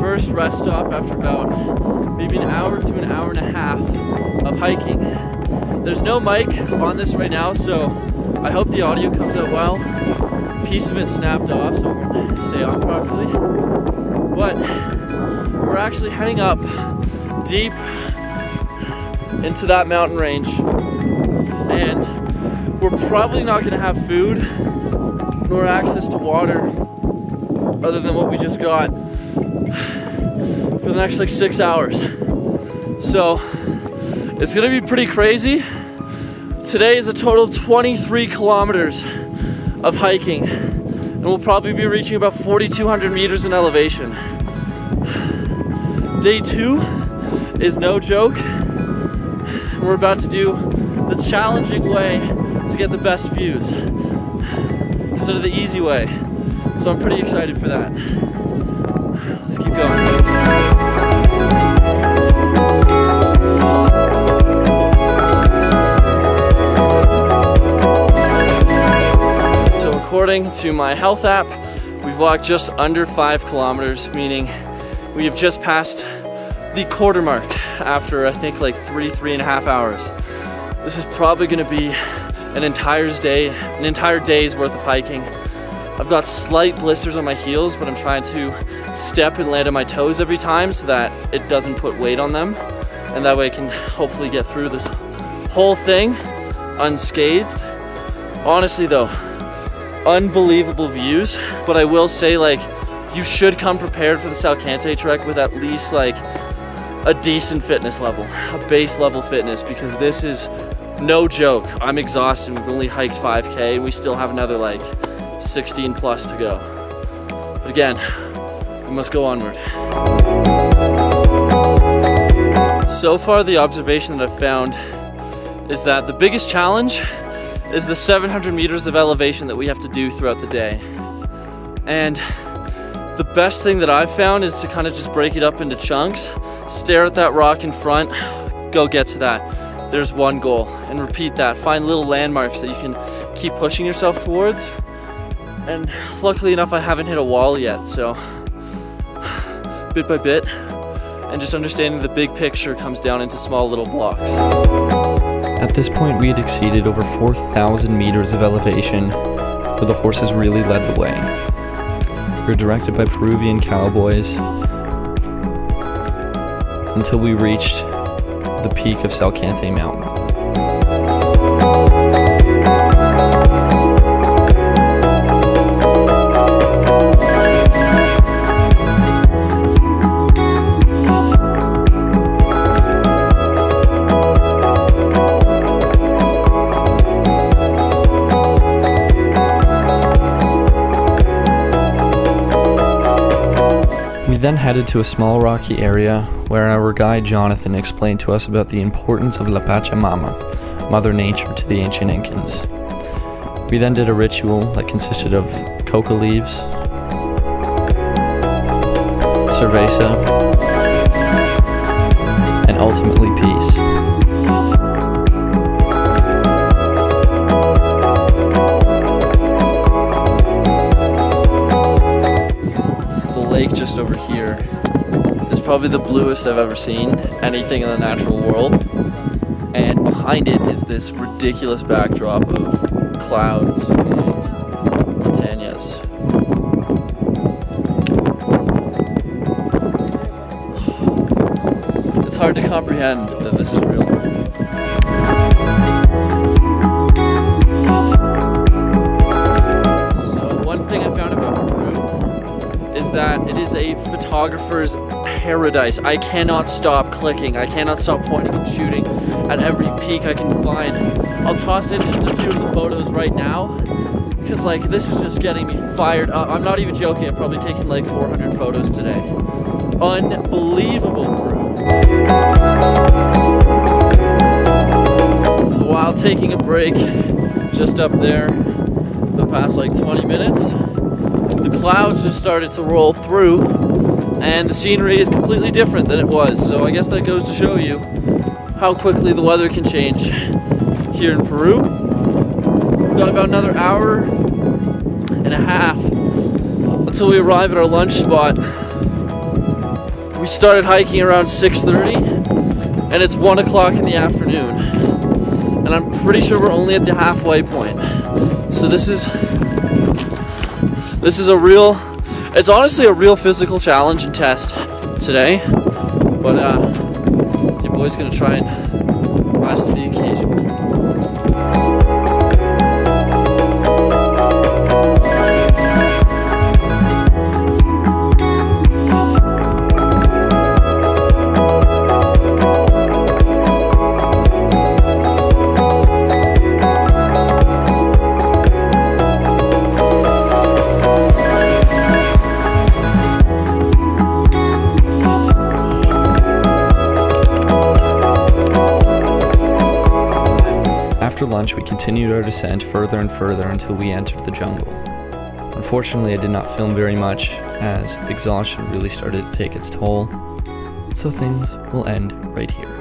first rest stop after about maybe an hour to an hour and a half of hiking. There's no mic on this right now, so I hope the audio comes out well. A piece of it snapped off, so I'm going to stay on properly. But we're actually heading up deep into that mountain range, and we're probably not going to have food nor access to water other than what we just got for the next like 6 hours. So it's gonna be pretty crazy. Today is a total of 23 kilometers of hiking, and we'll probably be reaching about 4,200 meters in elevation. Day 2 is no joke. We're about to do the challenging way to get the best views instead of the easy way. So I'm pretty excited for that. Let's keep going. So according to my health app, we've walked just under 5 kilometers, meaning we have just passed the quarter mark after I think like 3.5 hours. This is probably gonna be an entire day's worth of hiking. I've got slight blisters on my heels, but I'm trying to step and land on my toes every time so that it doesn't put weight on them. And that way I can hopefully get through this whole thing unscathed. Honestly though, unbelievable views, but I will say, like, you should come prepared for the Salkantay trek with at least like a decent fitness level, a base level fitness, because this is no joke. I'm exhausted. We've only hiked 5K and we still have another like 16 plus to go. But again, we must go onward. So far, the observation that I've found is that the biggest challenge is the 700 meters of elevation that we have to do throughout the day. And the best thing that I've found is to kind of just break it up into chunks, stare at that rock in front, go get to that. There's one goal, and repeat that. Find little landmarks that you can keep pushing yourself towards. And luckily enough, I haven't hit a wall yet, so bit by bit, and just understanding the big picture comes down into small little blocks. At this point, we had exceeded over 4,000 meters of elevation, where the horses really led the way. We were directed by Peruvian cowboys until we reached the peak of Salkantay Mountain. We then headed to a small rocky area where our guide Jonathan explained to us about the importance of La Pachamama, Mother Nature to the ancient Incans. We then did a ritual that consisted of coca leaves, cerveza, and ultimately peace. Lake just over here is probably the bluest I've ever seen anything in the natural world, and behind it is this ridiculous backdrop of clouds and montañas. It's hard to comprehend that this is real. So one thing I found about Peru is that it is a photographer's paradise. I cannot stop clicking. I cannot stop pointing and shooting at every peak I can find. I'll toss in just a few of the photos right now, because like this is just getting me fired up. I'm not even joking. I've probably taken like 400 photos today. Unbelievable, Peru. So while taking a break just up there the past like 20 minutes, the clouds just started to roll through and the scenery is completely different than it was. So I guess that goes to show you how quickly the weather can change here in Peru. We've got about another hour and a half until we arrive at our lunch spot. We started hiking around 6:30 and it's 1 o'clock in the afternoon. And I'm pretty sure we're only at the halfway point. So this is a real, it's honestly a real physical challenge and test today. But your boy's gonna try and rise to the occasion. After lunch, we continued our descent further and further until we entered the jungle. Unfortunately, I did not film very much as exhaustion really started to take its toll, so things will end right here.